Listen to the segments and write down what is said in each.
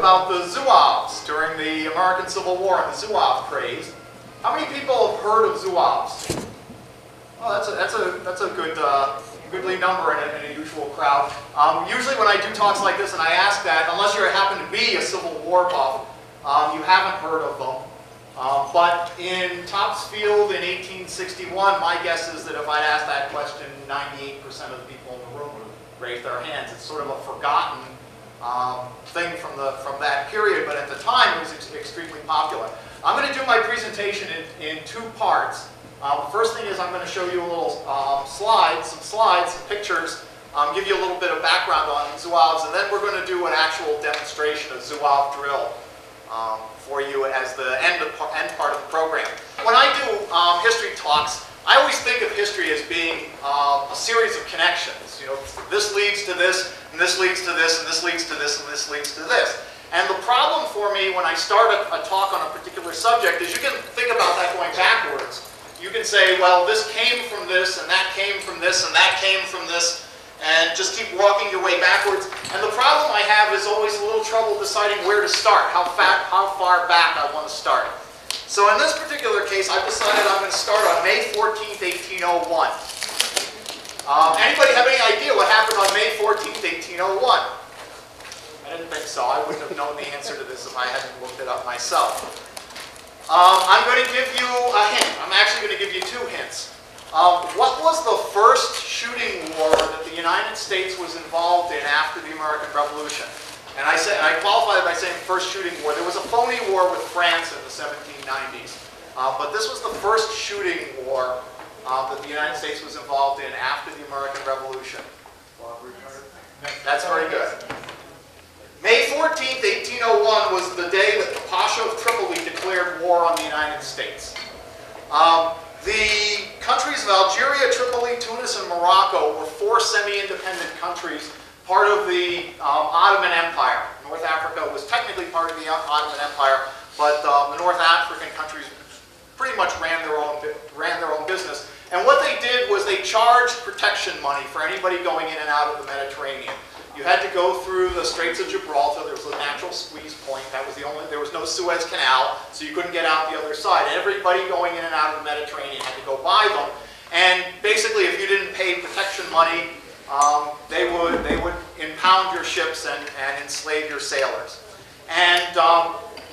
about the Zouaves during the American Civil War and the Zouave craze. How many people have heard of Zouaves? Oh, that's a goodly number in a usual crowd. Usually when I do talks like this and I ask that, unless you happen to be a Civil War buff, you haven't heard of them. But in Topsfield in 1861, my guess is that if I'd asked that question, 98% of the people in the room would raise their hands. It's sort of a forgotten thing from that period, but at the time it was extremely popular. I'm going to do my presentation in two parts. The first thing is I'm going to show you a little some pictures, give you a little bit of background on Zouaves, and then we're going to do an actual demonstration of Zouave drill for you as the end part of the program. When I do history talks, I always think of history as being a series of connections. You know, this leads to this, and this leads to this, and this leads to this, and this leads to this. And the problem for me when I start a talk on a particular subject is you can think about that going backwards. You can say, well, this came from this, and that came from this, and that came from this, and just keep walking your way backwards. And the problem I have is always a little trouble deciding where to start, how far back I want to start. So in this particular case, I've decided I'm going to start on May 14th, 1801. Anybody have any idea what happened on May 14th, 1801? I didn't think so. I wouldn't have known the answer to this if I hadn't looked it up myself. I'm going to give you a hint. I'm actually going to give you two hints. What was the first shooting war that the United States was involved in after the American Revolution? And I qualify it by saying first shooting war. There was a phony war with France in the 1790s. But this was the first shooting war that the United States was involved in after the American Revolution. That's very good. May 14th, 1801 was the day that the Pasha of Tripoli declared war on the United States. The countries of Algeria, Tripoli, Tunis, and Morocco were four semi-independent countries, part of the Ottoman Empire. North Africa was technically part of the Ottoman Empire, but the North African countries pretty much ran their own business. And what they did was they charged protection money for anybody going in and out of the Mediterranean. You had to go through the Straits of Gibraltar. There was a natural squeeze point. That was the only. There was no Suez Canal, so you couldn't get out the other side. Everybody going in and out of the Mediterranean had to go by them. And basically, if you didn't pay protection money, they would impound your ships and enslave your sailors. And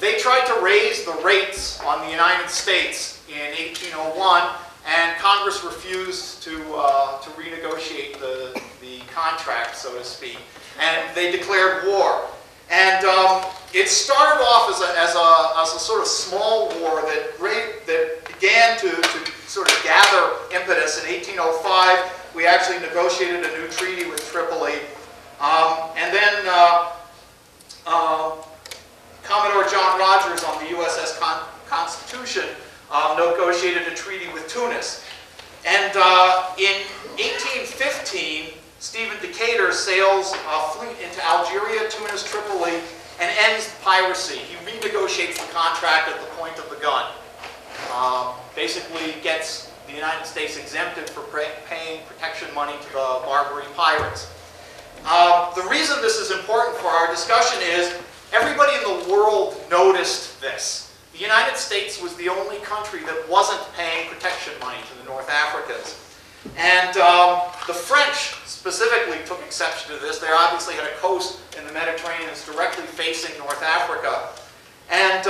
they tried to raise the rates on the United States in 1801, and Congress refused to renegotiate the contract, so to speak, and they declared war. And it started off as a sort of small war that began to sort of gather impetus. In 1805, we actually negotiated a new treaty with Tripoli, and then Commodore John Rogers on the USS Constitution negotiated a treaty with Tunis. And in 1815, Stephen Decatur sails a fleet into Algeria, Tunis, Tripoli, and ends piracy. He renegotiates the contract at the point of the gun. Basically gets the United States exempted for paying protection money to the Barbary pirates. The reason this is important for our discussion is everybody in the world noticed this. The United States was the only country that wasn't paying protection money to the North Africans. And the French specifically took exception to this. They obviously had a coast in the Mediterranean that's directly facing North Africa. And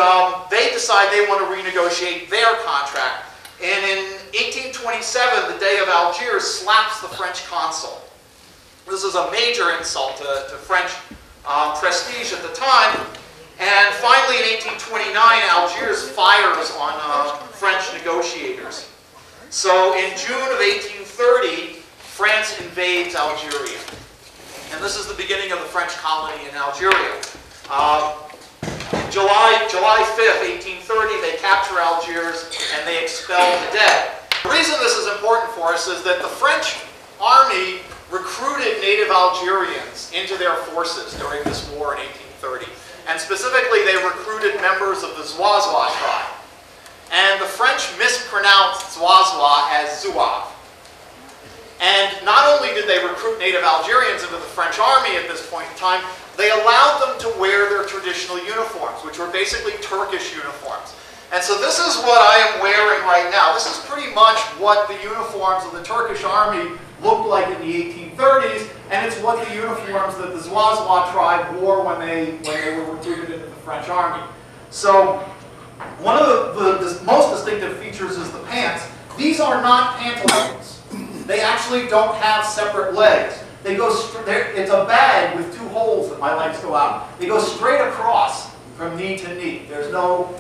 they decide they want to renegotiate their contract. And in 1827, the Day of Algiers slaps the French consul. This is a major insult to French prestige at the time. And finally, in 1829, Algiers fires on French negotiators. So in June of 1830, France invades Algeria. And this is the beginning of the French colony in Algeria. July 5th, 1830, they capture Algiers and they expel the dead. The reason this is important for us is that the French army recruited native Algerians into their forces during this war in 1830. And specifically, they recruited members of the Zouave tribe. And the French mispronounced Zouave as Zouave. And not only did they recruit native Algerians into the French army at this point in time, they allowed them to wear their traditional uniforms, which were basically Turkish uniforms. And so this is what I am wearing right now. This is pretty much what the uniforms of the Turkish army looked like in the 1830s, and it's what the uniforms that the Zouazoua tribe wore when they were recruited into the French army. So one of the most distinctive features is the pants. These are not pantaloons. They actually don't have separate legs. They go it's a bag with two holes that my legs go out. They go straight across from knee to knee. There's no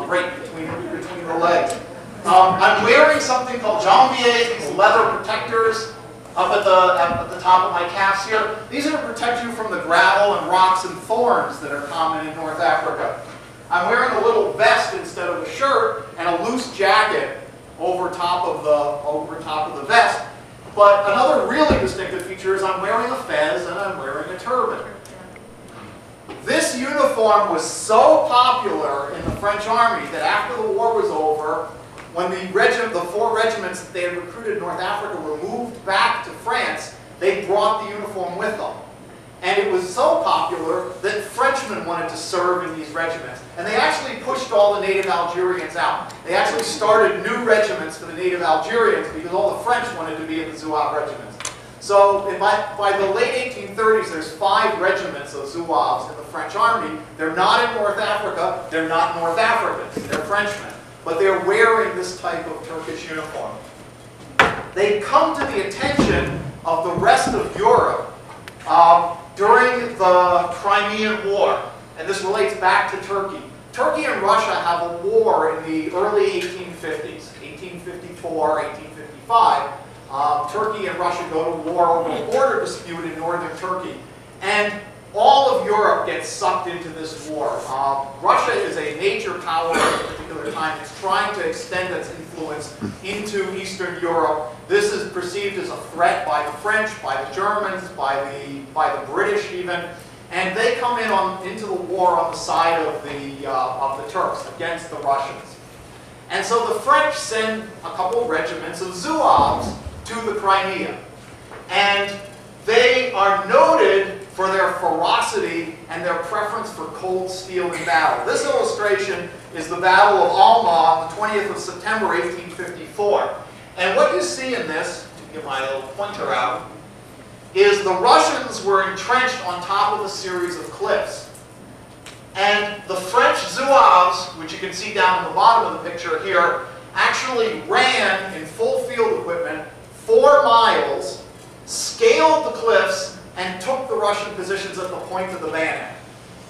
break between the legs. I'm wearing something called jambiers, these leather protectors up at the top of my calves here. These are to protect you from the gravel and rocks and thorns that are common in North Africa. I'm wearing a little vest instead of a shirt and a loose jacket over top of the vest. But another really distinctive feature is I'm wearing a fez and I'm wearing a turban. This uniform was so popular in the French army that after the war was over, when the 4 regiments that they had recruited in North Africa were moved back to France, they brought the uniform with them. And it was so popular that Frenchmen wanted to serve in these regiments. And they actually pushed all the native Algerians out. They actually started new regiments for the native Algerians because all the French wanted to be in the Zouave regiments. So by the late 1830s, there's 5 regiments of Zouaves in the French army. They're not in North Africa. They're not North Africans. They're Frenchmen. But they're wearing this type of Turkish uniform. They come to the attention of the rest of Europe during the Crimean War, and this relates back to Turkey. Turkey and Russia have a war in the early 1850s, 1854, 1855. Turkey and Russia go to war over a border dispute in northern Turkey, and all of Europe gets sucked into this war. Russia is a major power at a particular time. It's trying to extend its influence into Eastern Europe. This is perceived as a threat by the French, by the Germans, by the British even, and they come into the war on the side of the Turks against the Russians. And so the French send a couple regiments of Zouaves to the Crimea, and they are noted for their ferocity and their preference for cold steel in battle. This illustration is the Battle of Alma on the 20th of September, 1854. And what you see in this, to get my little pointer out, is the Russians were entrenched on top of a series of cliffs. And the French Zouaves, which you can see down in the bottom of the picture here, actually ran in full field equipment 4 miles, scaled the cliffs, and took the Russian positions at the point of the bayonet.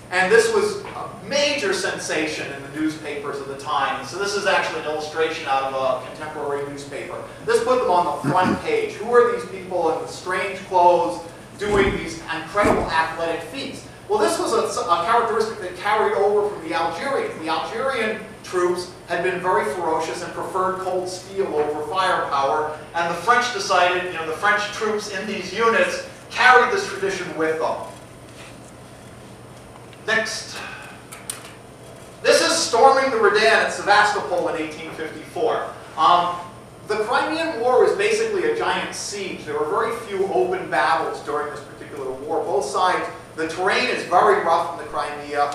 And this was a major sensation in the newspapers of the time. So this is actually an illustration out of a contemporary newspaper. This put them on the front page. Who are these people in the strange clothes doing these incredible athletic feats? Well, this was a characteristic that carried over from the Algerians. The Algerian troops had been very ferocious and preferred cold steel over firepower. And the French decided, the French troops in these units carried this tradition with them. Next. This is storming the Redan at Sevastopol in 1854. The Crimean War was basically a giant siege. There were very few open battles during this particular war. Both sides, the terrain is very rough in the Crimea.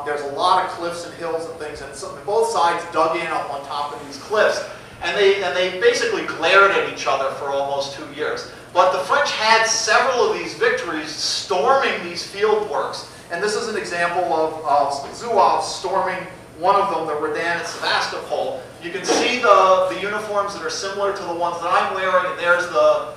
There's a lot of cliffs and hills and things, and so both sides dug in up on top of these cliffs. And they basically glared at each other for almost 2 years. But the French had several of these victories storming these field works. And this is an example of Zouaves storming one of them, the Redan at Sevastopol. You can see the uniforms that are similar to the ones that I'm wearing, and there's the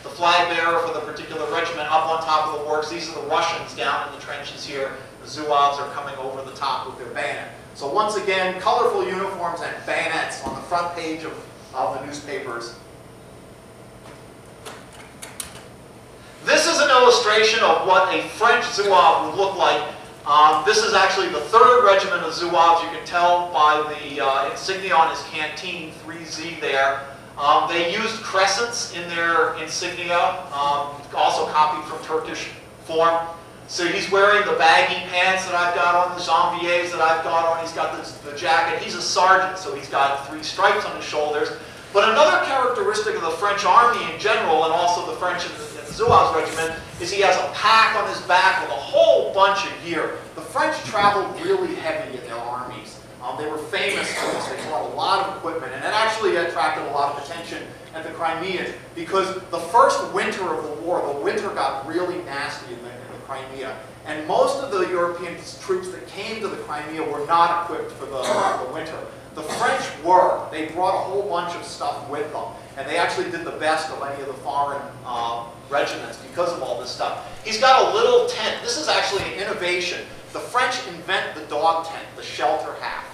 flag bearer for the particular regiment up on top of the works. These are the Russians down in the trenches here. The Zouaves are coming over the top with their bayonet. So once again, colorful uniforms and bayonets on the front page of the newspapers. This is an illustration of what a French Zouave would look like. This is actually the 3rd Regiment of Zouaves. You can tell by the insignia on his canteen, 3Z there. They used crescents in their insignia, also copied from Turkish form. So he's wearing the baggy pants that I've got on, the jambiers that I've got on. He's got the jacket. He's a sergeant, so he's got 3 stripes on his shoulders. But another characteristic of the French army in general, and also the French in the Zouave's regiment is he has a pack on his back with a whole bunch of gear. The French traveled really heavy in their armies. They were famous for this. They brought a lot of equipment, and it actually attracted a lot of attention at the Crimeans because the first winter of the war, the winter got really nasty in the Crimea, and most of the European troops that came to the Crimea were not equipped for the winter. The French were. They brought a whole bunch of stuff with them, and they actually did the best of any of the foreign regiments because of all this stuff. He's got a little tent. This is actually an innovation. The French invent the dog tent, the shelter half.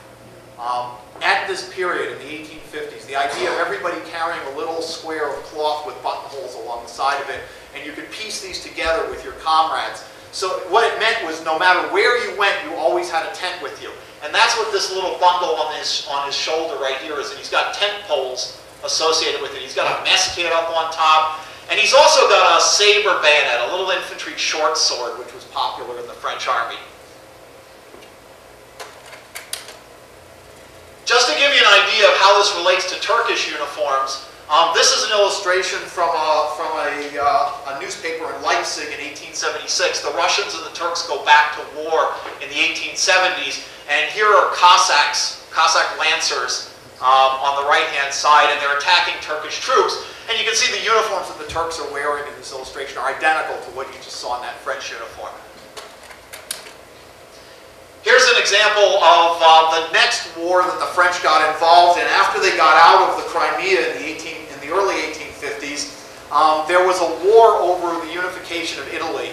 At this period in the 1850s, the idea of everybody carrying a little square of cloth with buttonholes along the side of it, and you could piece these together with your comrades. So what it meant was no matter where you went, you always had a tent with you. And that's what this little bundle on his shoulder right here is. And he's got tent poles associated with it. He's got a mess kit up on top. And he's also got a saber bayonet, a little infantry short sword, which was popular in the French army. Just to give you an idea of how this relates to Turkish uniforms, this is an illustration from a newspaper in Leipzig in 1876. The Russians and the Turks go back to war in the 1870s, and here are Cossacks, Cossack lancers on the right-hand side, and they're attacking Turkish troops. And you can see the uniforms that the Turks are wearing in this illustration are identical to what you just saw in that French uniform. Here's an example of the next war that the French got involved in. After they got out of the Crimea in the early 1850s, there was a war over the unification of Italy.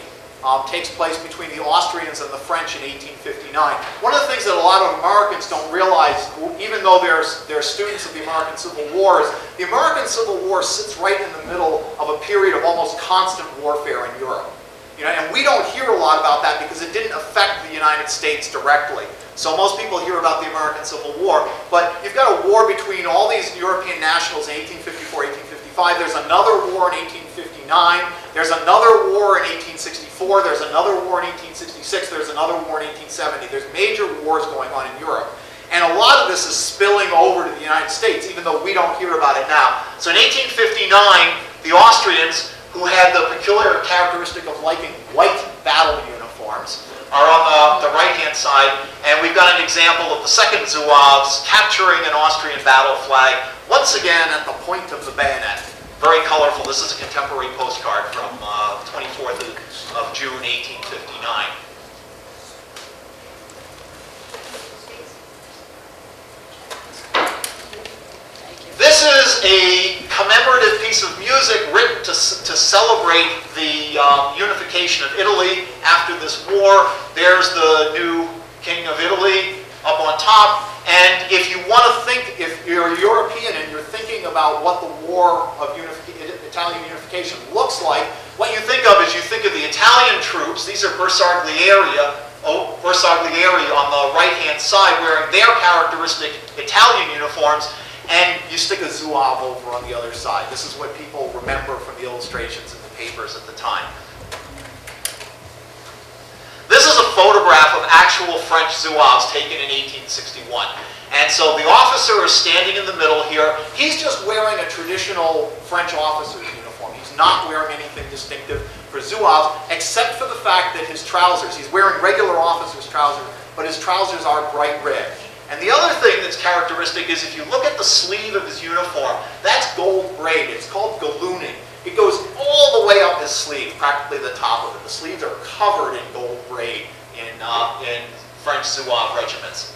Takes place between the Austrians and the French in 1859. One of the things that a lot of Americans don't realize, even though they're students of the American Civil War, is the American Civil War sits right in the middle of a period of almost constant warfare in Europe. You know, and we don't hear a lot about that because it didn't affect the United States directly. So most people hear about the American Civil War, but you've got a war between all these European nationals in 1854, 1855. There's another war in 1859. There's another war in 1864. There's another war in 1866. There's another war in 1870. There's major wars going on in Europe. And a lot of this is spilling over to the United States, even though we don't hear about it now. So in 1859, the Austrians, who had the peculiar characteristic of liking white battle uniforms, are on the right-hand side, and we've got an example of the second Zouaves capturing an Austrian battle flag, once again at the point of the bayonet. Very colorful. This is a contemporary postcard from 24th of June, 1859. This is a commemorative piece of music written to celebrate the unification of Italy after this war. There's the new King of Italy up on top. And if you want to think, if you're a European and you're thinking about what the war of Italian unification looks like, what you think of is you think of the Italian troops. These are bersaglieri on the right-hand side wearing their characteristic Italian uniforms. And you stick a Zouave over on the other side. This is what people remember from the illustrations in the papers at the time. This is a photograph of actual French Zouaves taken in 1861. And so the officer is standing in the middle here. He's just wearing a traditional French officer's uniform. He's not wearing anything distinctive for Zouaves, except for the fact that his trousers, he's wearing regular officer's trousers, but his trousers are bright red. And the other thing that's characteristic is if you look at the sleeve of his uniform, that's gold braid. It's called gallooning. It goes all the way up his sleeve, practically the top of it. The sleeves are covered in gold braid in French Zouave regiments.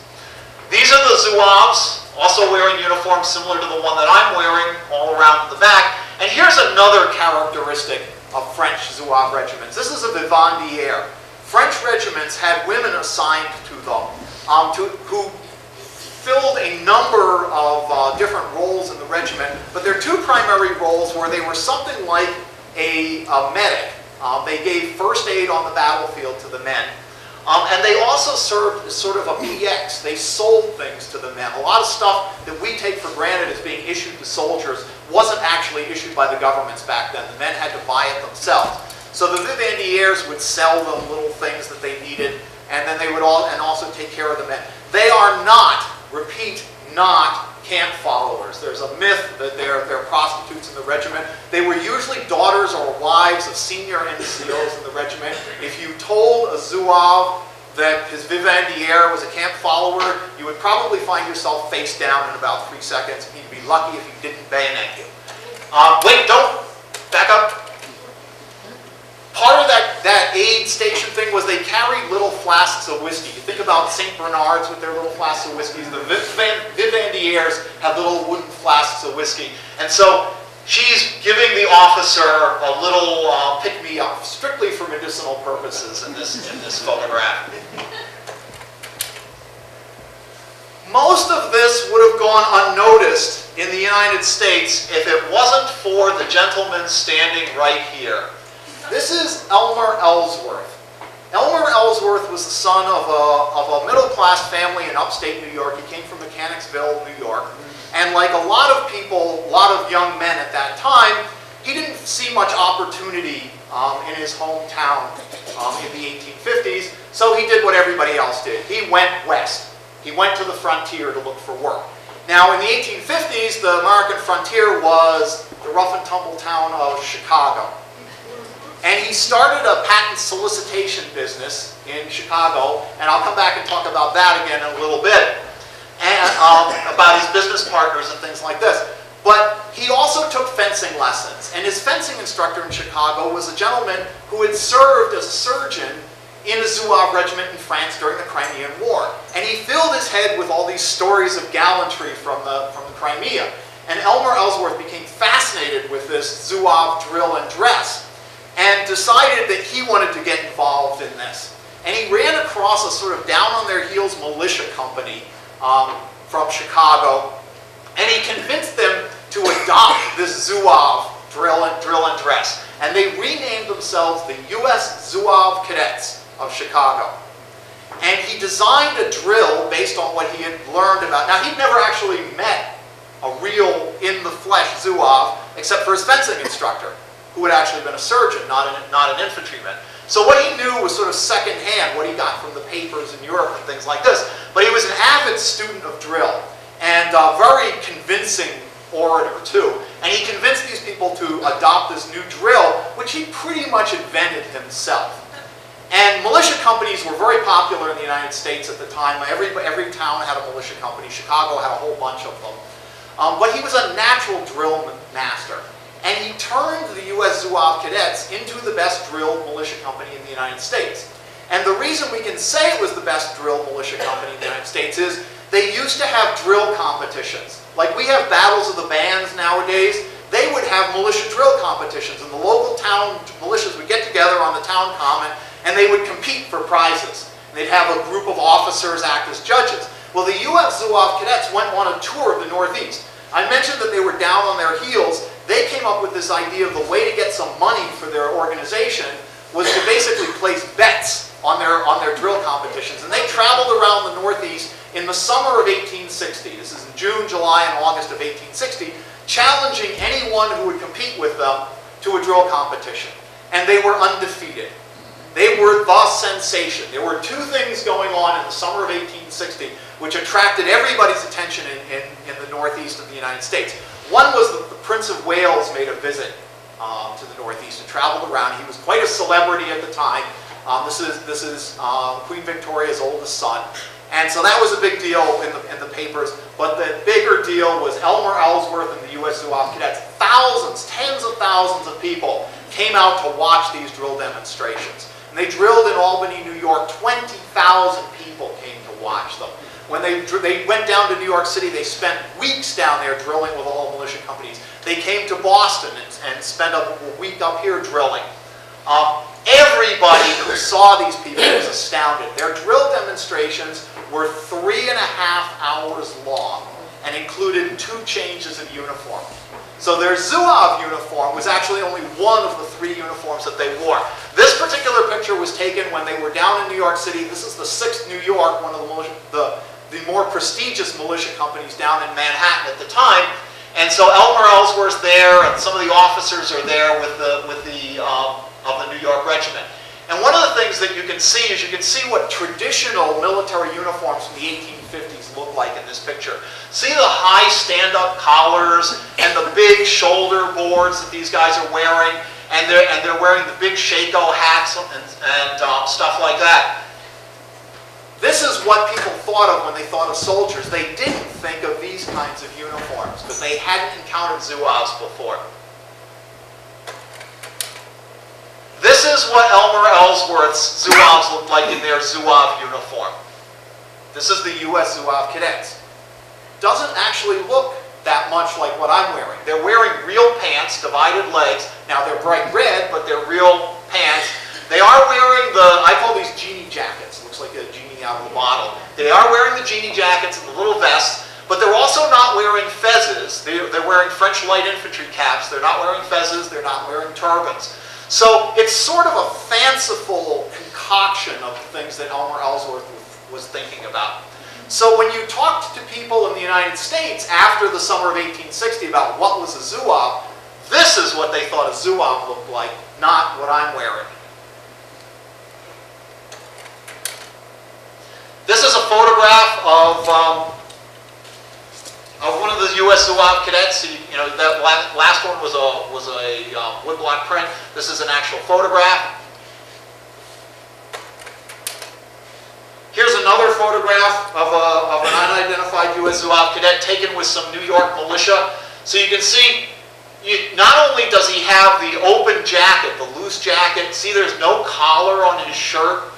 These are the Zouaves, also wearing uniforms similar to the one that I'm wearing all around the back. And here's another characteristic of French Zouave regiments. This is a vivandière. French regiments had women assigned to them who filled a number of different roles in the regiment, but their two primary roles were they were something like a medic. They gave first aid on the battlefield to the men, and they also served as sort of a PX. They sold things to the men. A lot of stuff that we take for granted as being issued to soldiers wasn't actually issued by the governments back then. The men had to buy it themselves. So the vivandières would sell them little things that they needed, and then they would also take care of the men. They are not, repeat, not camp followers. There's a myth that they're prostitutes in the regiment. They were usually daughters or wives of senior NCOs in the regiment. If you told a Zouave that his vivandière was a camp follower, you would probably find yourself face down in about 3 seconds, and you'd be lucky if he didn't bayonet you. Wait, don't! Back up. Part of that aid station thing was they carried little flasks of whiskey. You think about St. Bernards with their little flasks of whiskey. The vivandières have little wooden flasks of whiskey. And so she's giving the officer a little pick-me-up, strictly for medicinal purposes in this photograph. Most of this would have gone unnoticed in the United States if it wasn't for the gentleman standing right here. This is Elmer Ellsworth. Elmer Ellsworth was the son of a middle-class family in upstate New York. He came from Mechanicsville, New York. And like a lot of people, a lot of young men at that time, he didn't see much opportunity in his hometown in the 1850s, so he did what everybody else did. He went west. He went to the frontier to look for work. Now, in the 1850s, the American frontier was the rough and tumble town of Chicago. And he started a patent solicitation business in Chicago, and I'll come back and talk about that again in a little bit, and about his business partners and things like this. But he also took fencing lessons, and his fencing instructor in Chicago was a gentleman who had served as a surgeon in a Zouave regiment in France during the Crimean War. And he filled his head with all these stories of gallantry from the Crimea. And Elmer Ellsworth became fascinated with this Zouave drill and dress, and decided that he wanted to get involved in this. And he ran across a sort of down-on-their-heels militia company from Chicago, and he convinced them to adopt this Zouave drill and dress. And they renamed themselves the U.S. Zouave Cadets of Chicago. And he designed a drill based on what he had learned about. Now, he'd never actually met a real, in-the-flesh Zouave, except for his fencing instructor, who had actually been a surgeon, not an infantryman. So what he knew was sort of secondhand, what he got from the papers in Europe and things like this. But he was an avid student of drill, and a very convincing orator, too. And he convinced these people to adopt this new drill, which he pretty much invented himself. And militia companies were very popular in the United States at the time. Every town had a militia company. Chicago had a whole bunch of them. But he was a natural drill master. And he turned the U.S. Zouave Cadets into the best drill militia company in the United States. And the reason we can say it was the best drill militia company in the United States is they used to have drill competitions. Like we have battles of the bands nowadays, they would have militia drill competitions. And the local town militias would get together on the town common, and they would compete for prizes. And they'd have a group of officers act as judges. Well, the U.S. Zouave Cadets went on a tour of the Northeast. I mentioned that they were down on their heels. They came up with this idea of the way to get some money for their organization was to basically place bets on their drill competitions. And they traveled around the Northeast in the summer of 1860. This is in June, July, and August of 1860, challenging anyone who would compete with them to a drill competition. And they were undefeated. They were the sensation. There were two things going on in the summer of 1860 which attracted everybody's attention in the Northeast of the United States. One was that the Prince of Wales made a visit to the Northeast and traveled around. He was quite a celebrity at the time. This is Queen Victoria's oldest son. And so that was a big deal in the papers. But the bigger deal was Elmer Ellsworth and the U.S. Zouave Cadets. Thousands, tens of thousands of people came out to watch these drill demonstrations. And they drilled in Albany, New York. 20,000 people came to watch them. When they went down to New York City, they spent weeks down there drilling with all militia companies. They came to Boston and spent a week up here drilling. Everybody who saw these people was astounded. Their drill demonstrations were 3.5 hours long and included 2 changes of uniform. So their Zouave uniform was actually only one of the 3 uniforms that they wore. This particular picture was taken when they were down in New York City. This is the 6th New York, one of the more prestigious militia companies down in Manhattan at the time. And so Elmer Ellsworth's there, and some of the officers are there with the New York Regiment. And one of the things that you can see is you can see what traditional military uniforms from the 1850s and look like in this picture. See the high stand-up collars and the big shoulder boards that these guys are wearing, and they're wearing the big shako hats and stuff like that. This is what people thought of when they thought of soldiers. They didn't think of these kinds of uniforms because they hadn't encountered Zouaves before. This is what Elmer Ellsworth's Zouaves looked like in their Zouave uniform. This is the U.S. Zouave cadets. Doesn't actually look that much like what I'm wearing. They're wearing real pants, divided legs. Now they're bright red, but they're real pants. They are wearing I call these genie jackets. Looks like a genie out of the bottle. They are wearing the genie jackets and the little vests, but they're also not wearing fezzes. They're wearing French light infantry caps. They're not wearing fezzes. They're not wearing turbans. So it's sort of a fanciful concoction of the things that Elmer Ellsworth was thinking about. So when you talked to people in the United States after the summer of 1860 about what was a Zouave, this is what they thought a Zouave looked like, not what I'm wearing. This is a photograph of one of the U.S. Zouave cadets. You know, that last one was a woodblock print. This is an actual photograph. Here's another photograph of an unidentified U.S. Zouave cadet taken with some New York militia. So you can see, not only does he have the open jacket, the loose jacket, see there's no collar on his shirt,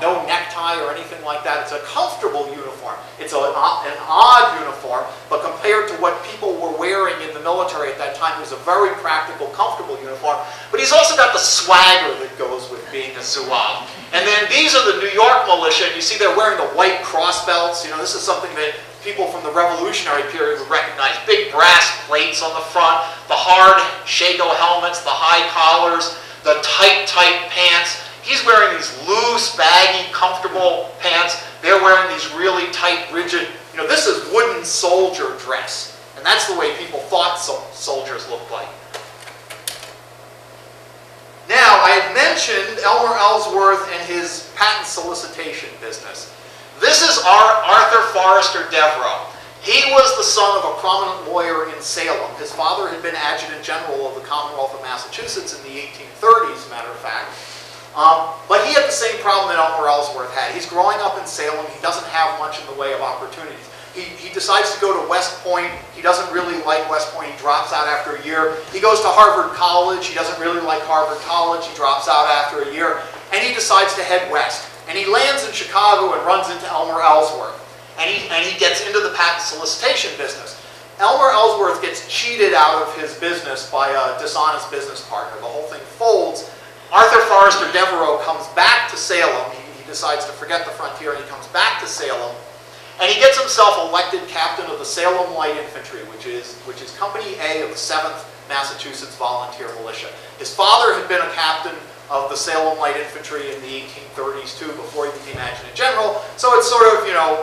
no necktie or anything like that. It's a comfortable uniform. It's an odd uniform, but compared to what people were wearing in the military at that time, it was a very practical, comfortable uniform. But he's also got the swagger that goes with being a Zouave. And then these are the New York militia, and you see they're wearing the white cross belts. You know, this is something that people from the Revolutionary period would recognize. Big brass plates on the front, the hard shako helmets, the high collars, the tight pants. He's wearing these loose, baggy, comfortable pants. They're wearing these really tight, rigid, you know, this is wooden soldier dress. And that's the way people thought soldiers looked like. Now, I had mentioned Elmer Ellsworth and his patent solicitation business. This is Arthur Forrester Devereux. He was the son of a prominent lawyer in Salem. His father had been Adjutant General of the Commonwealth of Massachusetts in the 1830s, matter of fact. But he had the same problem that Elmer Ellsworth had. He's growing up in Salem. He doesn't have much in the way of opportunities. He decides to go to West Point. He doesn't really like West Point. He drops out after a year. He goes to Harvard College. He doesn't really like Harvard College. He drops out after a year. And he decides to head west. And he lands in Chicago and runs into Elmer Ellsworth. And he gets into the patent solicitation business. Elmer Ellsworth gets cheated out of his business by a dishonest business partner. The whole thing folds. Arthur Forrester Devereux comes back to Salem. He decides to forget the frontier and he comes back to Salem. And he gets himself elected captain of the Salem Light Infantry, which is Company A of the 7th Massachusetts Volunteer Militia. His father had been a captain of the Salem Light Infantry in the 1830s too, before he became Adjutant General. So it's sort of, you know,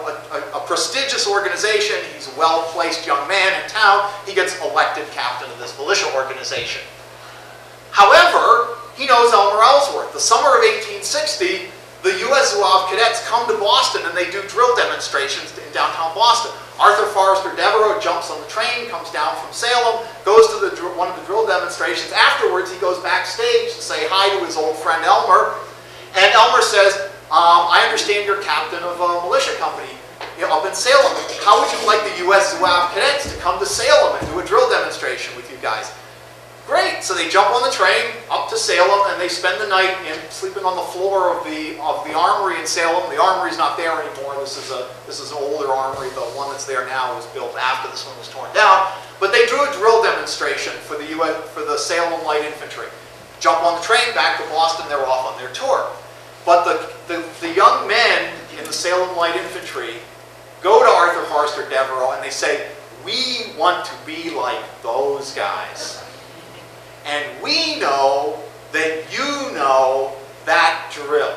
a prestigious organization. He's a well-placed young man in town. He gets elected captain of this militia organization. However, he knows Elmer Ellsworth. The summer of 1860, the U.S. Zouave cadets come to Boston and they do drill demonstrations in downtown Boston. Arthur Forrester Devereux jumps on the train, comes down from Salem, goes to one of the drill demonstrations. Afterwards, he goes backstage to say hi to his old friend Elmer. And Elmer says, I understand you're captain of a militia company up in Salem. How would you like the U.S. Zouave cadets to come to Salem and do a drill demonstration with you guys? Great. So they jump on the train up to Salem and they spend the night sleeping on the floor of the armory in Salem. The armory's not there anymore. This is an older armory. The one that's there now was built after this one was torn down. But they drew a drill demonstration for the Salem Light Infantry. Jump on the train back to Boston. They're off on their tour. But the young men in the Salem Light Infantry go to Arthur Forrester Devereux and they say, "We want to be like those guys. And we know that you know that drill."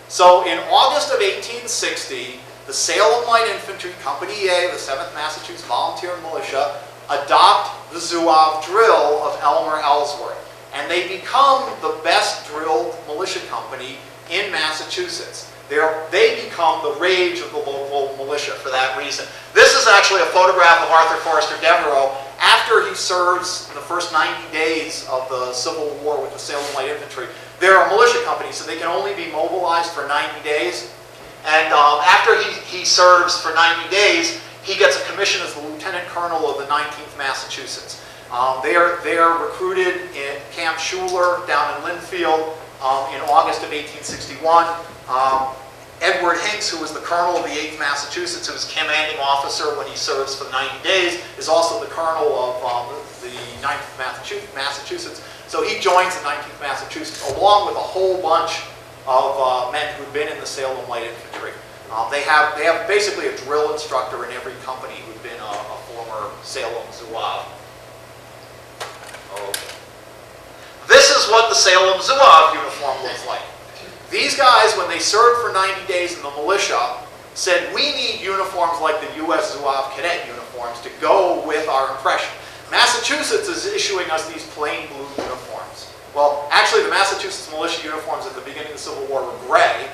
So in August of 1860, the Salem Light Infantry, Company A, the 7th Massachusetts Volunteer Militia, adopt the Zouave drill of Elmer Ellsworth. And they become the best drilled militia company in Massachusetts. they become the rage of the local militia for that reason. This is actually a photograph of Arthur Forrester Devereux after he serves the first 90 days of the Civil War with the Salem Light Infantry. They're a militia company, so they can only be mobilized for 90 days. And after he serves for 90 days, he gets a commission as the Lieutenant Colonel of the 19th Massachusetts. They are recruited in Camp Schuler down in Linfield in August of 1861. Edward Hinks, who was the colonel of the 8th Massachusetts, who was commanding officer when he serves for 90 days, is also the colonel of the 9th Massachusetts. So he joins the 19th Massachusetts along with a whole bunch of men who'd been in the Salem Light Infantry. They have basically a drill instructor in every company who'd been a former Salem Zouave. Okay. This is what the Salem Zouave uniform looks like. These guys, when they served for 90 days in the militia, said, we need uniforms like the U.S. Zouave cadet uniforms to go with our impression. Massachusetts is issuing us these plain blue uniforms. Well, actually, the Massachusetts militia uniforms at the beginning of the Civil War were gray,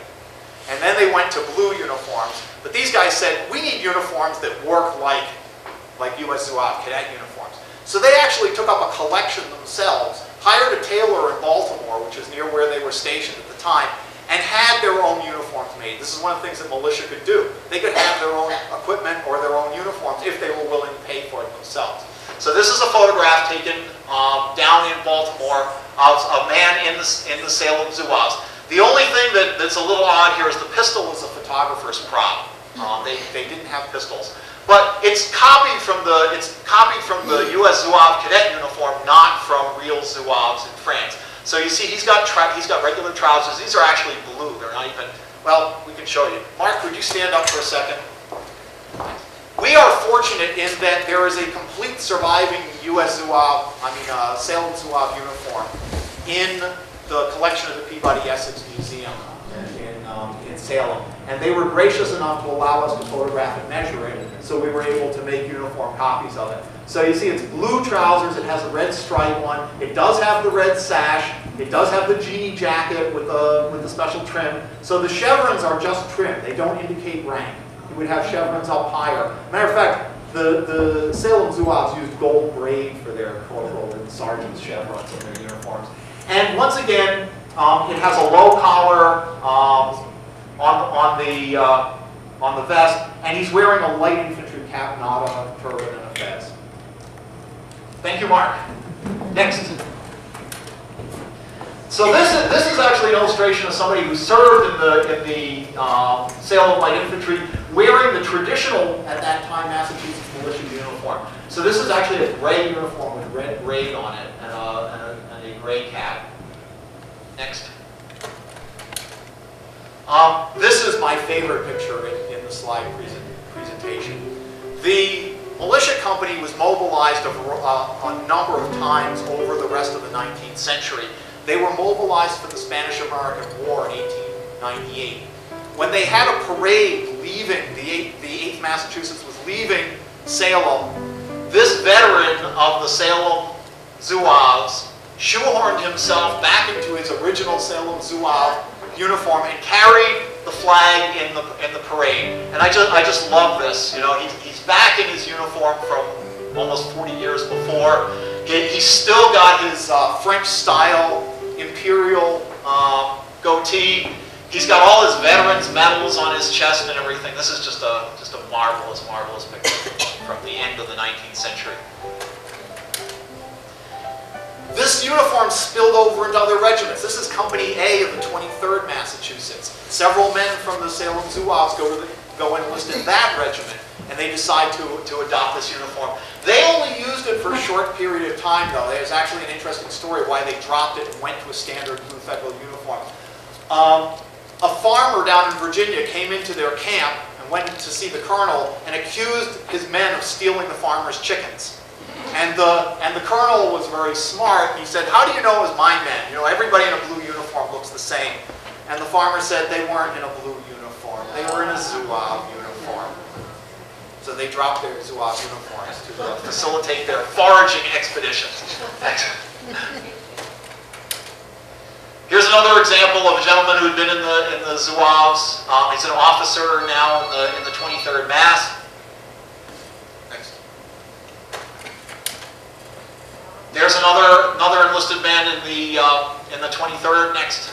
and then they went to blue uniforms. But these guys said, we need uniforms that work like U.S. Zouave cadet uniforms. So they actually took up a collection themselves, hired a tailor in Baltimore, which is near where they were stationed at the time, and had their own uniforms made. This is one of the things that militia could do. They could have their own equipment or their own uniforms if they were willing to pay for it themselves. So this is a photograph taken down in Baltimore of a man in the Salem Zouaves. The only thing that's a little odd here is the pistol is a photographer's prop. They didn't have pistols. But it's copied from the U.S. Zouave cadet uniform, not from real Zouaves in France. So you see, he's got regular trousers. These are actually blue. They're not even. Well, we can show you. Mark, would you stand up for a second? We are fortunate in that there is a complete surviving U.S. Zouave, Salem Zouave uniform in the collection of the Peabody Essex Museum in Salem. And they were gracious enough to allow us to photograph and measure it, so we were able to make uniform copies of it. So you see it's blue trousers, it has a red stripe on, it does have the red sash, it does have the genie jacket with the special trim. So the chevrons are just trim, they don't indicate rank. You would have chevrons up higher. Matter of fact, the Salem Zouaves used gold braid for their corporal and sergeant's chevrons in their uniforms. And once again, it has a low collar on the vest, and he's wearing a light infantry cap, not a turban and a fez. Thank you, Mark. Next. So this is actually an illustration of somebody who served in the Salem Light Infantry, wearing the traditional, at that time, Massachusetts militia uniform. So this is actually a gray uniform with red braid on it and a gray cap. Next. This is my favorite picture in the slide presentation. The militia company was mobilized a number of times over the rest of the 19th century. They were mobilized for the Spanish-American War in 1898. When they had a parade leaving, the 8th Massachusetts was leaving Salem, this veteran of the Salem Zouaves shoehorned himself back into his original Salem Zouave uniform and carried the flag in the parade. And I just love this. You know, he's back in his uniform from almost 40 years before. He's still got his French-style imperial goatee. He's got all his veterans' medals on his chest and everything. This is just a marvelous, marvelous picture from the end of the 19th century. This uniform spilled over into other regiments. This is Company A of the 23rd Massachusetts. Several men from the Salem Zouaves go and enlist in that regiment, and they decide to adopt this uniform. They only used it for a short period of time, though. There's actually an interesting story why they dropped it and went to a standard blue federal uniform. A farmer down in Virginia came into their camp and went to see the colonel and accused his men of stealing the farmer's chickens. And the colonel was very smart. He said, "How do you know it was my men? You know, everybody in a blue uniform looks the same." And the farmer said they weren't in a blue uniform. They were in a Zouave uniform. So they dropped their Zouave uniforms to facilitate their foraging expeditions. Here's another example of a gentleman who had been in the Zouaves. He's an officer now in the 23rd Mass. Next. There's another enlisted man in the 23rd. Next.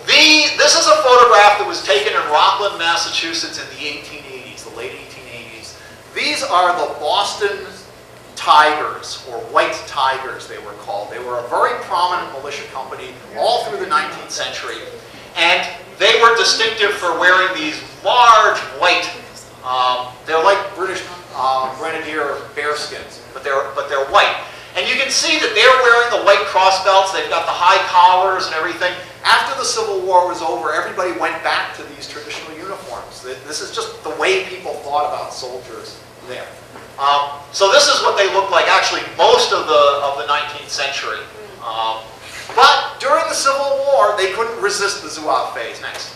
This is a photograph that was taken in Rockland, Massachusetts in the 1880s, the late 1880s. These are the Boston Tigers, or White Tigers they were called. They were a very prominent militia company all through the 19th century. And they were distinctive for wearing these large white, they're like British grenadier bearskins, but they're white. And you can see that they're wearing the white cross belts, they've got the high collars and everything. After the Civil War was over, everybody went back to these traditional uniforms. This is just the way people thought about soldiers there. So this is what they looked like, actually, most of the 19th century. But during the Civil War, they couldn't resist the Zouave phase. Next.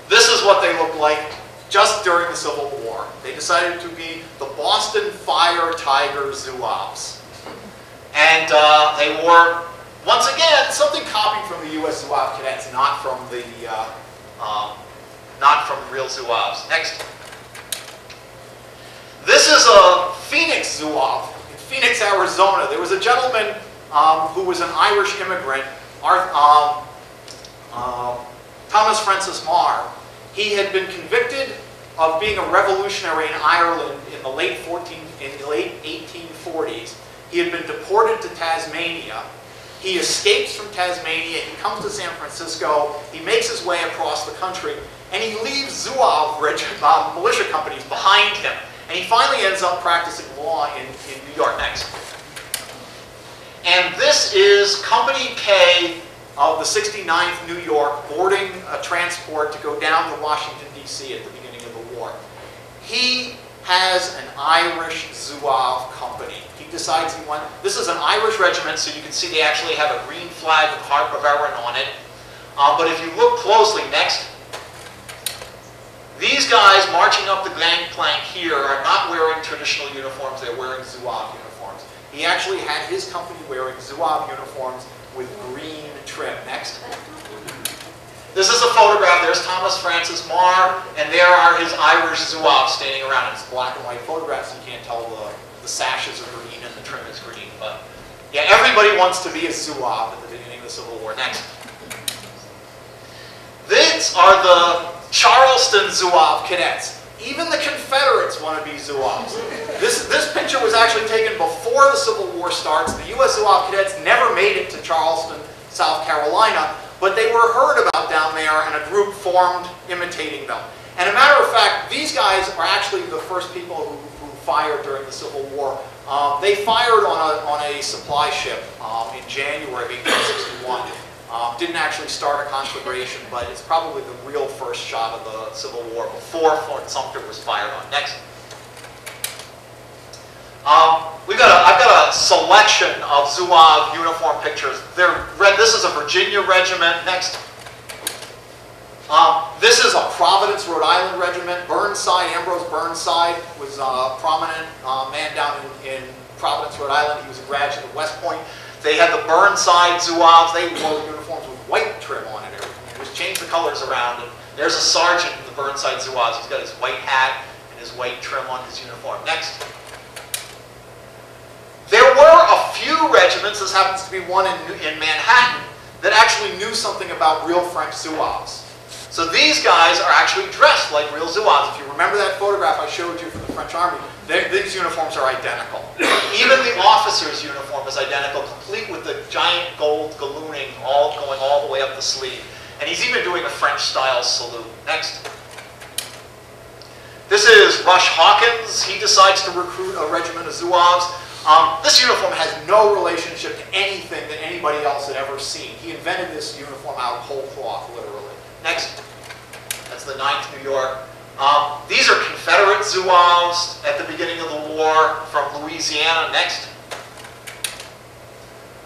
This is what they looked like just during the Civil War. They decided to be the Boston Fire Tiger Zouaves. And they wore, once again, something copied from the U.S. Zouave cadets, not from the real Zouaves. Next. This is a Phoenix Zouave in Phoenix, Arizona. There was a gentleman who was an Irish immigrant, Thomas Francis Marr. He had been convicted of being a revolutionary in Ireland in the late 1840s. He had been deported to Tasmania. He escapes from Tasmania. He comes to San Francisco. He makes his way across the country, and he leaves Zouave militia companies behind him. And he finally ends up practicing law in New York. Next. And this is Company K of the 69th New York boarding a transport to go down to Washington, D.C. at the beginning of the war. He has an Irish Zouave company. He decides he wants... This is an Irish regiment, so you can see they actually have a green flag with Harp of Erin on it. But if you look closely, next, these guys marching up the gangplank here are not wearing traditional uniforms, they're wearing Zouave uniforms. He actually had his company wearing Zouave uniforms with green trim. Next. This is a photograph. There's Thomas Francis Marr, and there are his Irish Zouaves standing around. It's black and white photographs, so you can't tell the sashes are green and the trim is green. But yeah, everybody wants to be a Zouave at the beginning of the Civil War. Next. These are the Charleston Zouave cadets. Even the Confederates want to be Zouaves. This picture was actually taken before the Civil War starts. The U.S. Zouave cadets never made it to Charleston, South Carolina, but they were heard about down there and a group formed imitating them. And a matter of fact, these guys are actually the first people who fired during the Civil War. They fired on a supply ship in January of 1861. Didn't actually start a conflagration, but it's probably the real first shot of the Civil War before Fort Sumter was fired on. Next. I've got a selection of Zouave uniform pictures. This is a Virginia regiment. Next. This is a Providence, Rhode Island regiment. Burnside, Ambrose Burnside was a prominent man down in Providence, Rhode Island. He was a graduate of West Point. They had the Burnside Zouaves. They wore uniforms with white trim on it. Everything. Just change the colors around. And there's a sergeant in the Burnside Zouaves. He's got his white hat and his white trim on his uniform. Next. There were a few regiments, this happens to be one in Manhattan, that actually knew something about real French Zouaves. So these guys are actually dressed like real Zouaves. If you remember that photograph I showed you from the French Army, these uniforms are identical. Even the officer's uniform is identical, complete with the giant gold gallooning going all the way up the sleeve. And he's even doing a French-style salute. Next. This is Rush Hawkins. He decides to recruit a regiment of Zouaves. This uniform has no relationship to anything that anybody else had ever seen. He invented this uniform out of whole cloth, literally. Next. That's the 9th New York. These are Confederate Zouaves at the beginning of the war from Louisiana. Next.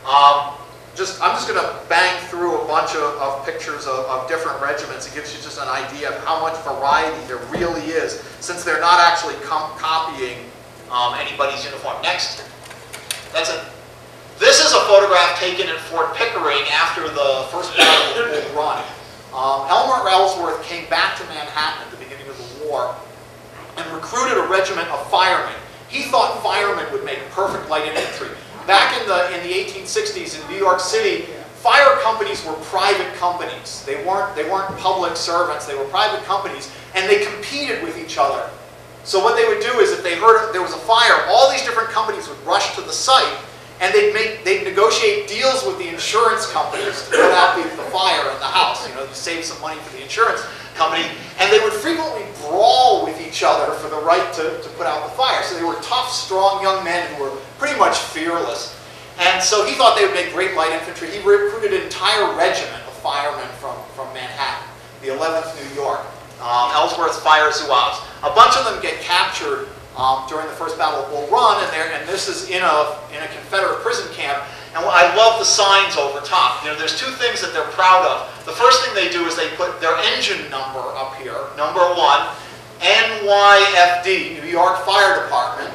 I'm just going to bang through a bunch of pictures of different regiments. It gives you just an idea of how much variety there really is, since they're not actually copying anybody's uniform. Next. This is a photograph taken at Fort Pickering after the First Battle of Bull Run. Elmer Ellsworth came back to Manhattan at the beginning of the war and recruited a regiment of firemen. He thought firemen would make perfect light infantry. Back in the 1860s in New York City, fire companies were private companies. They weren't public servants. They were private companies, and they competed with each other. So what they would do is, if they heard there was a fire, all these different companies would rush to the site, and they'd negotiate deals with the insurance companies to put out the fire in the house. You know, to save some money for the insurance company, and they would frequently brawl with each other for the right to put out the fire. So they were tough, strong young men who were pretty much fearless. And so he thought they would make great light infantry. He recruited an entire regiment of firemen from Manhattan, the 11th New York, Ellsworth Fire Zouaves. A bunch of them get captured during the First Battle of Bull Run, and this is in a Confederate prison camp. And I love the signs over top. You know, there's two things that they're proud of. The first thing they do is they put their engine number up here, number 1, NYFD, New York Fire Department.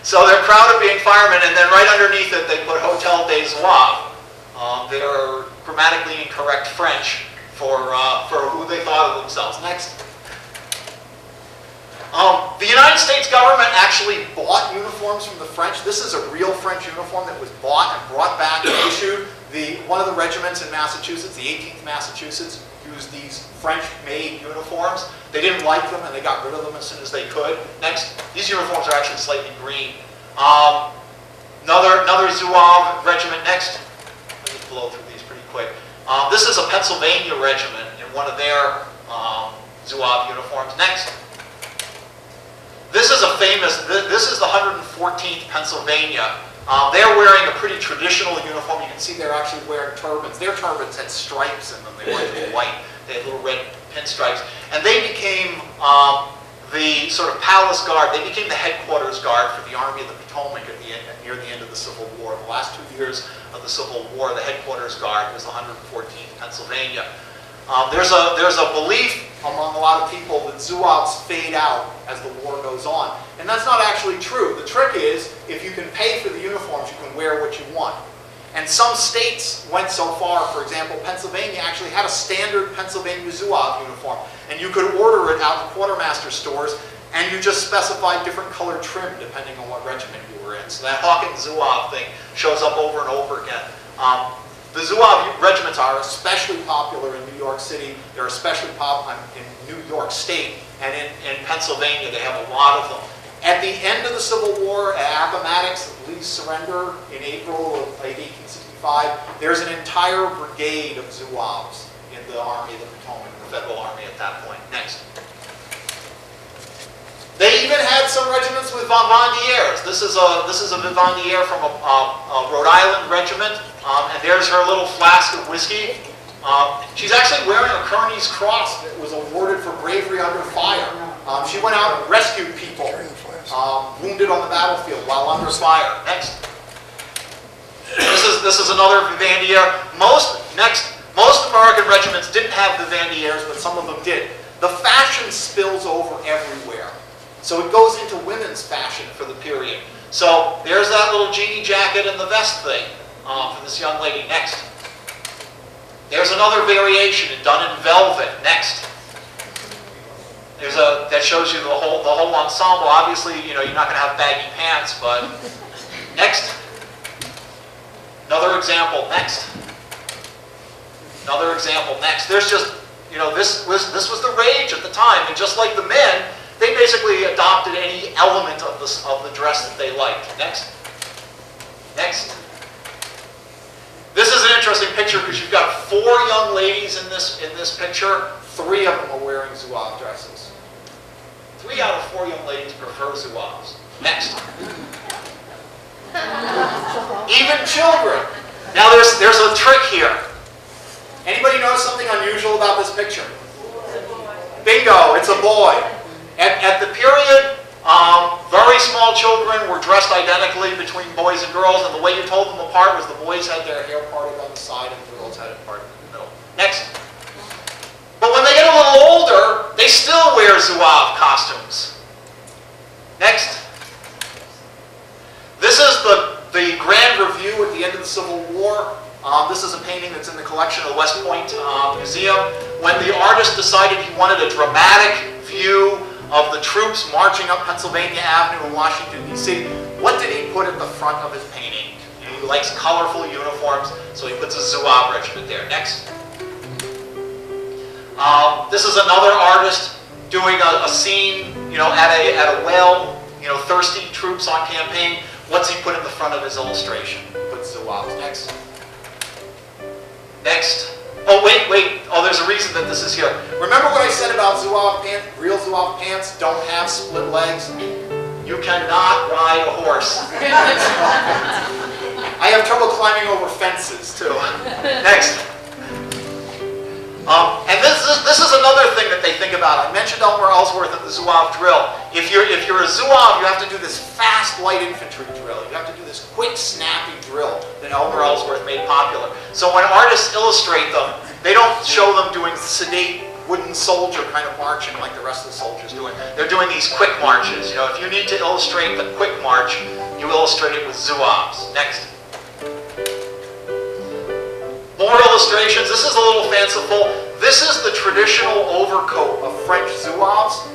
So they're proud of being firemen, and then right underneath it they put Hotel des Zouaves. They're grammatically incorrect French for who they thought of themselves. Next. The United States government actually bought uniforms from the French. This is a real French uniform that was bought and brought back and issued. One of the regiments in Massachusetts, the 18th Massachusetts, used these French-made uniforms. They didn't like them, and they got rid of them as soon as they could. Next, these uniforms are actually slightly green. Another Zouave regiment. Next, let me blow through these pretty quick. This is a Pennsylvania regiment in one of their Zouave uniforms. Next. This is this is the 114th Pennsylvania. They're wearing a pretty traditional uniform. You can see they're actually wearing turbans. Their turbans had stripes in them. They weren't little white. They had little red pinstripes. And they became the sort of palace guard. They became the headquarters guard for the Army of the Potomac near the end of the Civil War. The last 2 years of the Civil War, the headquarters guard was the 114th Pennsylvania. There's a belief among a lot of people that Zouaves fade out as the war goes on. And that's not actually true. The trick is, if you can pay for the uniforms, you can wear what you want. And some states went so far, for example, Pennsylvania actually had a standard Pennsylvania Zouave uniform. And you could order it out of quartermaster stores, and you just specified different color trim depending on what regiment you were in. So that Hawkins Zouave thing shows up over and over again. The Zouave regiments are especially popular in New York City. They're especially popular in New York State, and in Pennsylvania they have a lot of them. At the end of the Civil War, at Appomattox, Lee's surrender in April of 1865, there's an entire brigade of Zouaves in the Army of the Potomac, the Federal Army at that point. Next. They even had some regiments with Vivandières. This is a Vivandière from a Rhode Island regiment, and there's her little flask of whiskey. She's actually wearing a Kearny's Cross that was awarded for bravery under fire. She went out and rescued people wounded on the battlefield while under fire. Next. This is another Vivandière. Most American regiments didn't have Vivandières, but some of them did. The fashion spills over everywhere. So it goes into women's fashion for the period. So there's that little jean jacket and the vest thing for this young lady. Next. There's another variation done in velvet. Next. That shows you the whole ensemble. Obviously, you know, you're not going to have baggy pants, but next. Another example. Next. Another example. Next. There's just, you know, this was the rage at the time, and just like the men, they basically adopted any element of the dress that they liked. Next. Next. This is an interesting picture because you've got 4 young ladies in this picture. 3 of them are wearing Zouave dresses. 3 out of 4 young ladies prefer Zouaves. Next. Even children. Now there's a trick here. Anybody notice something unusual about this picture? Bingo, it's a boy. At the period, very small children were dressed identically between boys and girls, and the way you told them apart was the boys had their hair parted on the side and the girls had it parted in the middle. Next. But when they get a little older, they still wear Zouave costumes. Next. This is the grand Civil War. This is a painting that's in the collection of the West Point Museum. When the artist decided he wanted a dramatic view of the troops marching up Pennsylvania Avenue in Washington, D.C., what did he put at the front of his painting? He likes colorful uniforms, so he puts a Zouave regiment there. Next. This is another artist doing a scene, at a well, thirsty troops on campaign. What's he put in the front of his illustration? Put Zouaves. Next. Next. Oh, wait. Oh, there's a reason that this is here. Remember what I said about Zouave pants? Real Zouave pants don't have split legs. You cannot ride a horse. I have trouble climbing over fences, too. Next. And this is another thing that they think about. I mentioned Elmer Ellsworth at the Zouave drill. If you're a Zouave, you have to do this fast light infantry drill. You have to do this quick, snappy drill that Elmer Ellsworth made popular. So when artists illustrate them, they don't show them doing sedate wooden soldier kind of marching like the rest of the soldiers doing. They're doing these quick marches. If you need to illustrate the quick march, you illustrate it with Zouaves. Next. More illustrations. This is a little fanciful. This is the traditional overcoat of French Zouaves.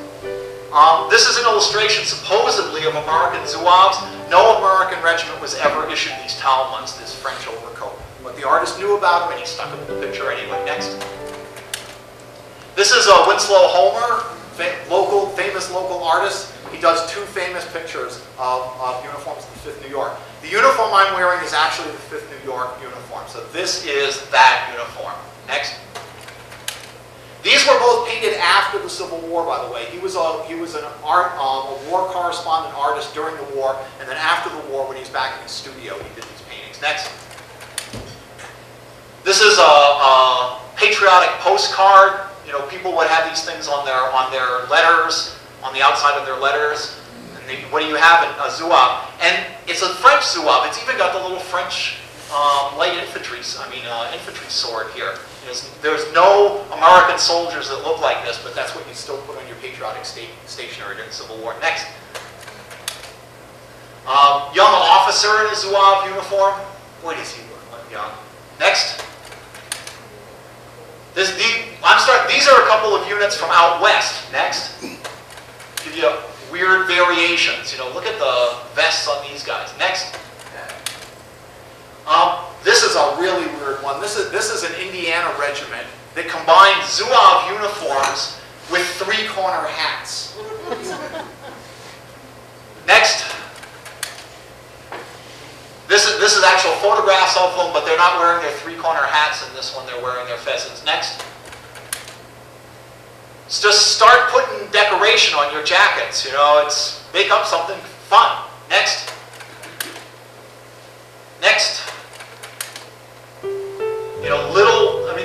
This is an illustration supposedly of American Zouaves. No American regiment was ever issued these talons, this French overcoat. But the artist knew about him and he stuck him in the picture anyway. Next. This is Winslow Homer, famous local artist. He does two famous pictures of uniforms in the 5th New York. The uniform I'm wearing is actually the 5th New York uniform. So this is that uniform. Next. These were both painted after the Civil War, by the way. He was a war correspondent artist during the war, and then after the war, when he was back in his studio, he did these paintings. Next. This is a patriotic postcard. People would have these things on their letters, on the outside of their letters. And what do you have in a Zouave? And it's a French Zouave. It's even got the little French light infantry, infantry sword here. There's no American soldiers that look like this, but that's what you still put on your patriotic stationery during the Civil War. Next. Young officer in a Zouave uniform. Boy, does he look young. Next. These are a couple of units from out west. Next. Give you weird variations. Look at the vests on these guys. Next. This is a really weird one. This is an Indiana regiment that combined Zouave uniforms with three-corner hats. Next. This is actual photographs of them, but they're not wearing their three-corner hats in this one. They're wearing their fezes. Next. Just start putting decoration on your jackets. Make up something fun. Next. Next.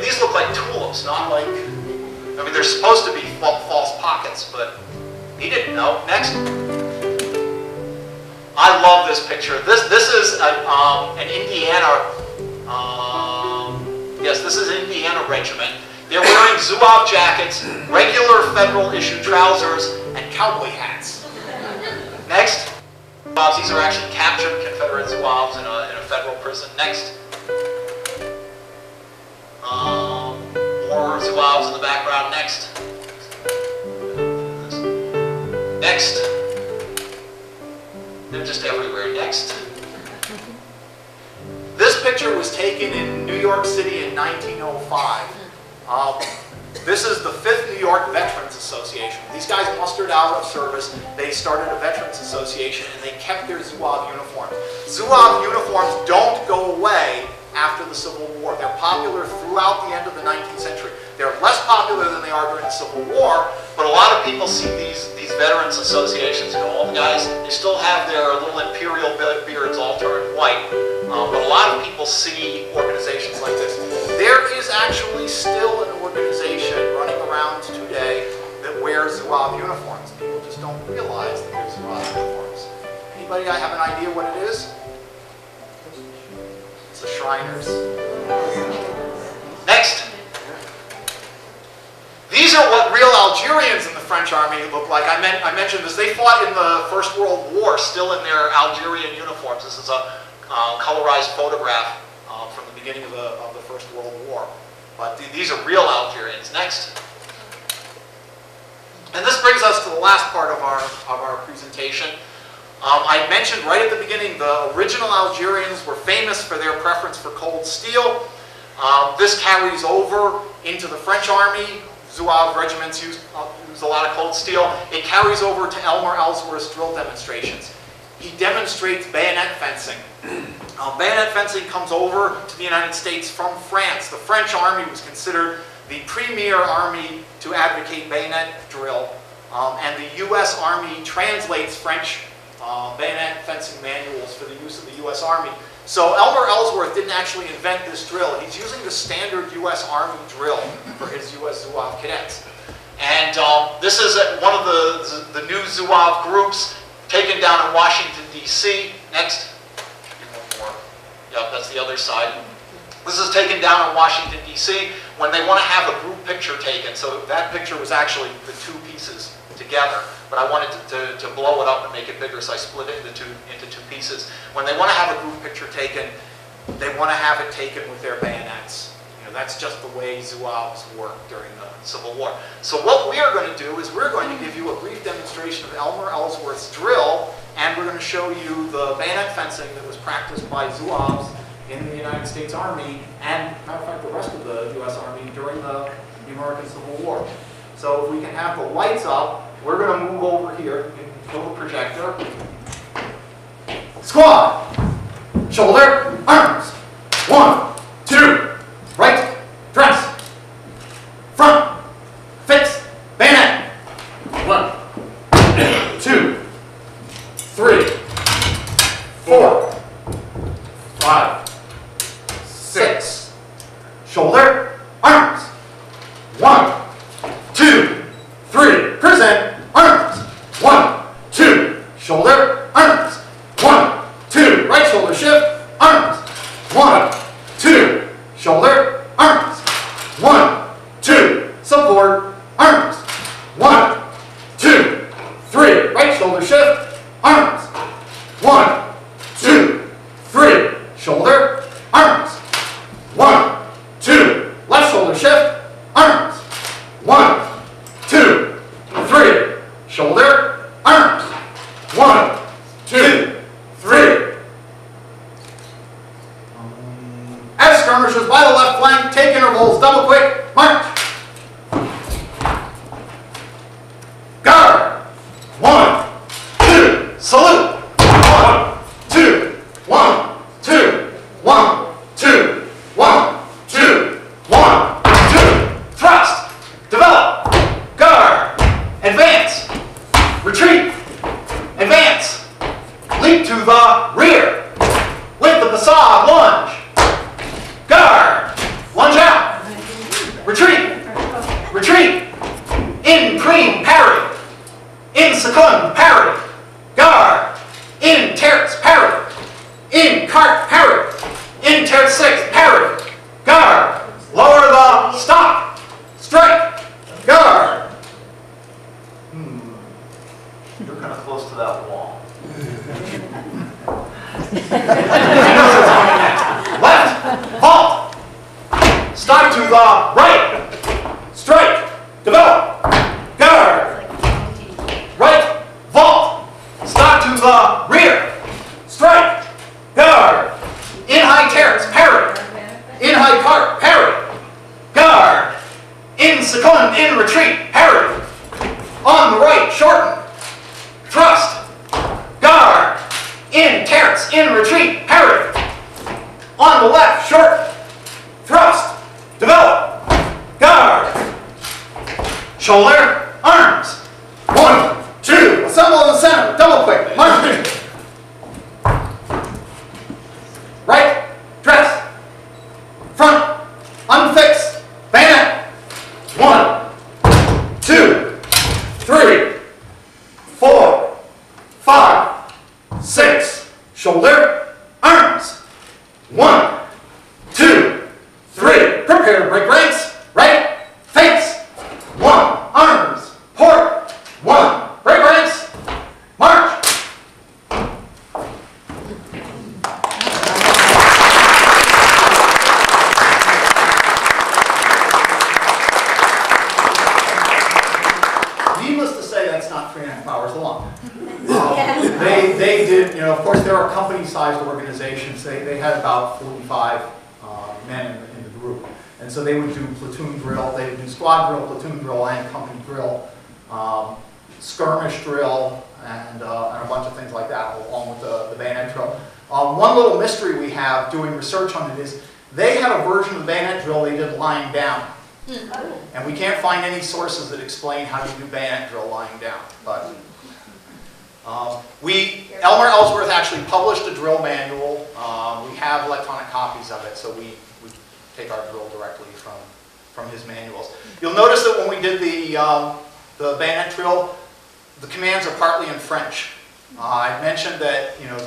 These look like tulips, not like, they're supposed to be false pockets, but he didn't know. Next. I love this picture. This is an Indiana, yes, this is an Indiana regiment. They're wearing Zouave jackets, regular federal issue trousers, and cowboy hats. Next. These are actually captured Confederate Zouaves in a federal prison. Next. More Zouaves in the background. Next. Next. They're just everywhere. Next. This picture was taken in New York City in 1905. This is the 5th New York Veterans Association. These guys mustered out of service. They started a Veterans Association and they kept their Zouave uniforms. Zouave uniforms don't go away after the Civil War. They're popular throughout the end of the 19th century. They're less popular than they are during the Civil War, but a lot of people see these Veterans Associations, all the guys, they still have their little imperial beards all turned white. But a lot of people see organizations like this. There is actually still an organization running around today that wears Zouave uniforms. People just don't realize that there's Zouave uniforms. Anybody have an idea what it is? It's the Shriners. Next. These are what real Algerians in the French army look like. I mentioned this. They fought in the First World War still in their Algerian uniforms. This is a colorized photograph from the beginning of the First World War. But these are real Algerians. Next. And this brings us to the last part of our presentation. I mentioned right at the beginning the original Algerians were famous for their preference for cold steel. This carries over into the French army. Zouave regiments use a lot of cold steel. It carries over to Elmer Ellsworth's drill demonstrations. He demonstrates bayonet fencing. Bayonet fencing comes over to the United States from France. The French army was considered the premier army to advocate bayonet drill, and the U.S. Army translates French bayonet fencing manuals for the use of the U.S. Army. So Elmer Ellsworth didn't actually invent this drill. He's using the standard U.S. Army drill for his U.S. Zouave cadets. And this is one of the new Zouave groups taken down in Washington, D.C. Next. One more. Yep, that's the other side. This is taken down in Washington, D.C. when they want to have a group picture taken. So that picture was actually the two pieces together. But I wanted to blow it up and make it bigger, so I split it into two pieces. When they want to have a group picture taken, they want to have it taken with their bayonets. You know, that's just the way Zouaves worked during the Civil War. So what we are going to do is we're going to give you a brief demonstration of Elmer Ellsworth's drill, and we're going to show you the bayonet fencing that was practiced by Zouaves in the United States Army, and, matter of fact, the rest of the U.S. Army during the American Civil War. So if we can have the lights up, we're going to move over here. You can kill the projector. Squad. Shoulder. Arms. 1, 2. Right. Dress. Front. Fix. Bayonet. 1, 2, 3, 4, 5, 6. Shoulder. Arms. 1, 2, 3. Present. Arms. 1, 2. Shoulder. Arms. 1, 2. Right shoulder shift. Arms. 1, 2. Shoulder. Arms. 1, 2. Support. Arms. 1, 2, 3. Right shoulder shift. Arms. 1, 2, 3. Shoulder. Arms. 1, 2. Left shoulder shift. Arms. 1, 2, 3. Shoulder. Arms. 1, 2, 3. As skirmishers by the left flank, take intervals, double quick, march. Guard. 1, 2, salute. 1, 2, 1, 2, 1, 2, 1, 2, 1, 2. Thrust. Develop. Guard. Advance. Retreat. Advance. Leap to the rear. With the passade lunge. Guard. Lunge out. Retreat. Retreat. In cream parry. In second parry. Guard. In terce parry. In cart parry. In terce six parry. Guard. Lower the stock. Strike. Guard. You're kind of close to that wall. Left. Halt. Stop to the right. Strike. Develop. Guard. Right. Vault. Stop to the rear. Strike. Guard. In high terrace. Parry. In high cart. Parry. Guard. In second. In retreat. Parry. On the right. Shorten. Thrust. Guard. In terrace. In retreat. Parry. On the left. Shorten. Thrust. Develop. Guard. Shoulder. Arms. 1, 2. Assemble in the center. Double quick. March. Right. Dress. Front. Unfix. Bayonet. 1, 2, 3, 4, 5, 6. Shoulder. Arms. 1, 2, 3. Prepare to break ranks. Right. Face. 1. Arms. Port. 1. Break ranks. March. hours long. They did, you know, of course, there are company-sized organizations. They had about 45 men in the group. And so they would do platoon drill, they would do squad drill, platoon drill, and company drill, skirmish drill, and a bunch of things like that, along with the bayonet drill. One little mystery we have doing research on it is they had a version of the bayonet drill they did lying down. And we can't find any sources that explain how you do bayonet drill lying down. But Elmer Ellsworth actually published a drill manual. We have electronic copies of it, so we take our drill directly from his manuals. You'll notice that when we did the bayonet drill, the commands are partly in French. I mentioned that, you know,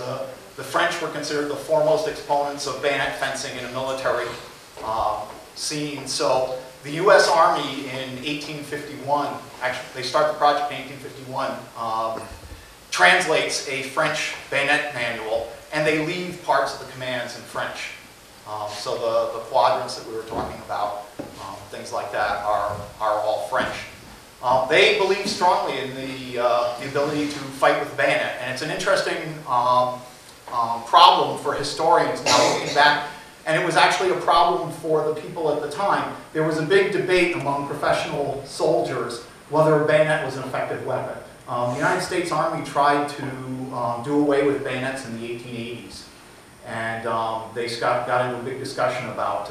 the French were considered the foremost exponents of bayonet fencing in a military scene. So the U.S. Army in 1851, actually they start the project in 1851, translates a French bayonet manual, and they leave parts of the commands in French. So the quadrants that we were talking about, things like that, are all French. They believe strongly in the ability to fight with bayonet, and it's an interesting problem for historians now looking back. And it was actually a problem for the people at the time. There was a big debate among professional soldiers whether a bayonet was an effective weapon. The United States Army tried to do away with bayonets in the 1880s. And they got into a big discussion about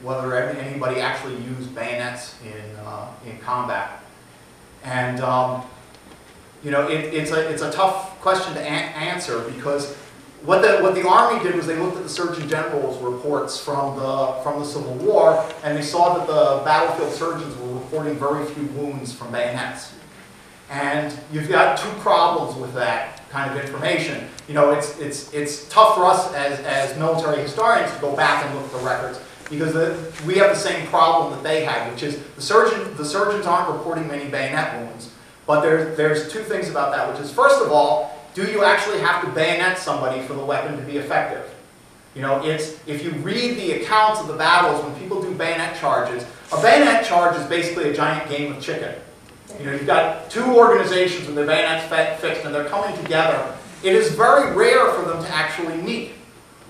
whether anybody actually used bayonets in combat. And you know, it's a tough question to answer, because what the Army did was they looked at the Surgeon General's reports from the Civil War, and they saw that the battlefield surgeons were reporting very few wounds from bayonets. And you've got two problems with that kind of information. You know, it's tough for us as military historians to go back and look at the records, because we have the same problem that they had, which is the surgeons aren't reporting many bayonet wounds. But there's two things about that, which is, first of all, do you actually have to bayonet somebody for the weapon to be effective? You know, if you read the accounts of the battles when people do bayonet charges, a bayonet charge is basically a giant game of chicken. You know, you've got two organizations with their bayonets fixed and they're coming together. It is very rare for them to actually meet.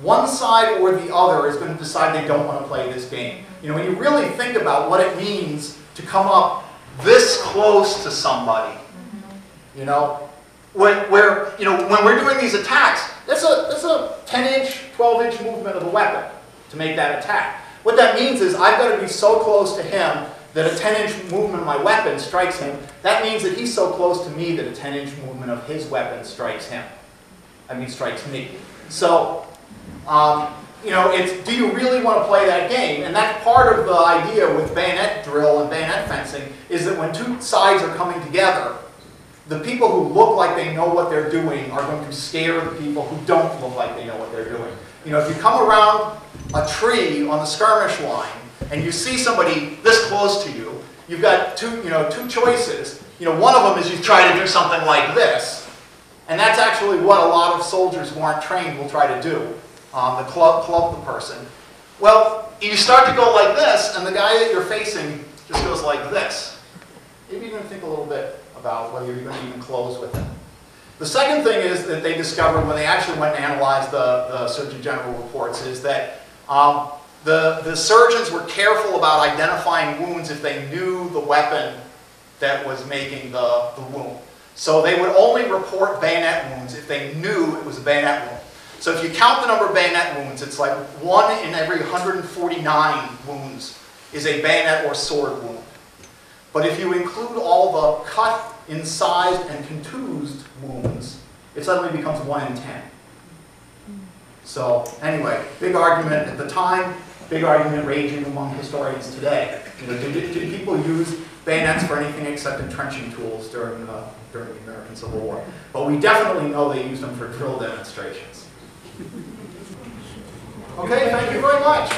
One side or the other is going to decide they don't want to play this game. You know, when you really think about what it means to come up this close to somebody, you know, when we're doing these attacks, that's a 10-inch, 12-inch movement of the weapon to make that attack. What that means is I've got to be so close to him that a 10-inch movement of my weapon strikes him. That means that he's so close to me that a 10-inch movement of his weapon strikes him. Strikes me. So, you know, do you really want to play that game? And that's part of the idea with bayonet drill and bayonet fencing, is that when two sides are coming together, the people who look like they know what they're doing are going to scare the people who don't look like they know what they're doing. You know, if you come around a tree on the skirmish line and you see somebody this close to you, you've got two choices. You know, one of them is you try to do something like this, and that's actually what a lot of soldiers who aren't trained will try to do, to club the person. Well, you start to go like this, and the guy that you're facing just goes like this. Maybe you're going to think a little bit about whether you're going to even close with him. The second thing is that they discovered when they actually went and analyzed the Surgeon General reports is that the surgeons were careful about identifying wounds if they knew the weapon that was making the wound. So they would only report bayonet wounds if they knew it was a bayonet wound. So if you count the number of bayonet wounds, it's like 1 in every 149 wounds is a bayonet or sword wound. But if you include all the cut, incised, and contused wounds, it suddenly becomes 1 in 10. So anyway, big argument at the time, big argument raging among historians today. You know, did people use bayonets for anything except entrenching tools during the American Civil War? But we definitely know they used them for drill demonstrations. Okay, thank you very much.